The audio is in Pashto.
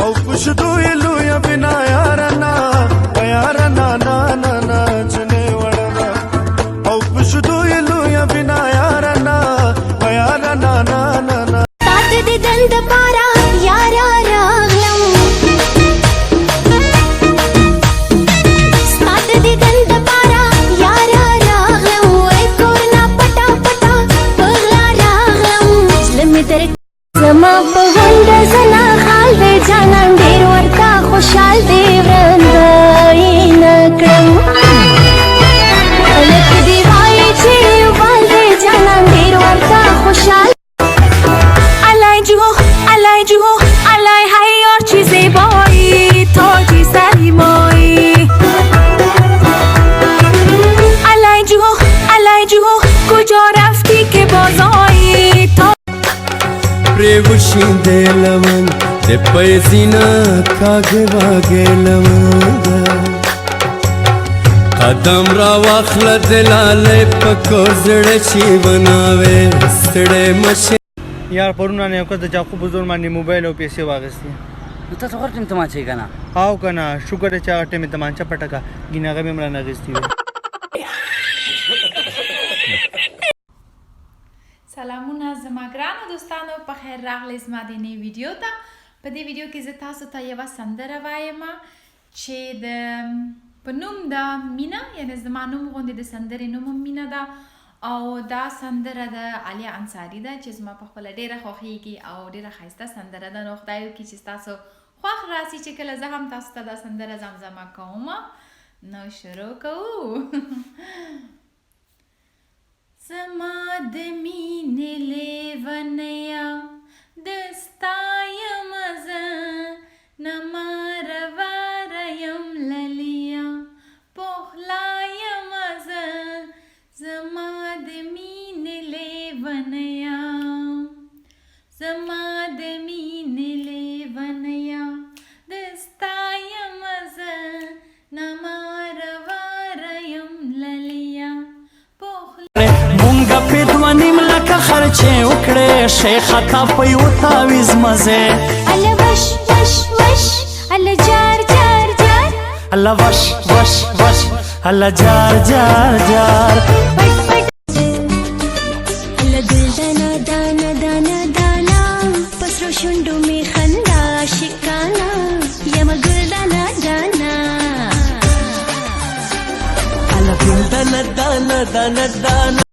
او پشدو یلو یا بنا یارنا یارنا نا نا نا چنے وڑنا او پشدو یلو یا بنا یارنا یارنا نا نا نا سات دی دند پارا یارا راغلم سات دی دند پارا یارا راغلم وای کورنا پټا پټا پغلا راغلم لمې در زما په غونډ زنا خال دې جانان ډېر ورته خوشحال دی ورندای نکړم الک دی وای چې وال دې جانان ډېر ورته خوشحال الای های اور چیزی بایی تاجی سری مایی الای جو کجا رفتی که بازایی پریوشی دلمن ده پیزینا کاغه واغه لمن قدم را واخل دلاله پکور زړه شي بناوي سړې مشه یار پرونه نه وکړه د چاقو په زور باندې موبایل او پیسې واغستې نو تاسو هر ټیم تماچې کنه او کنه شکر چې هغه ټیم تمانچه پټکا ګیناغه مې مړه نغستې سلامونه زما ګرانو دوستانو په خیر راغلی زما د نوې ویډیو ته په دې ویډیو کې زه تاسو ته یوه سندره وایم چې د په نوم د مینا یعنې زما نوم غوندې د سندرې نوم هم مینا ده او دا سندره د عالیه انصاري ده چې زما په خپله ډېره خوښیږي او ډېره ښایسته سندره ده نو خدای وکړي چې ستاسو خوښ راسي چې کله زه هم تاسو ته دا سندره زمزمه کوم نو شروع کوو زما د مینې لیونیا د ستا یم زه نه مارواره یم للیا پخلا یم زه زما د مینې لیونیا زما د مینې لیونیا د ستا یم زه نه مارواره یم للیا مونږه په دوانیم لکه خرچې وکړې شیخ تا په یو تعویض مزه الله وش وش وش الله جار جار جار الله وش وش وش الله جار جار جار الله دل دانا دانا دانا دانا پسرو شونډو می خندا شکانا یم ګل دانا دانا الله ګل دانا دانا دانا دانا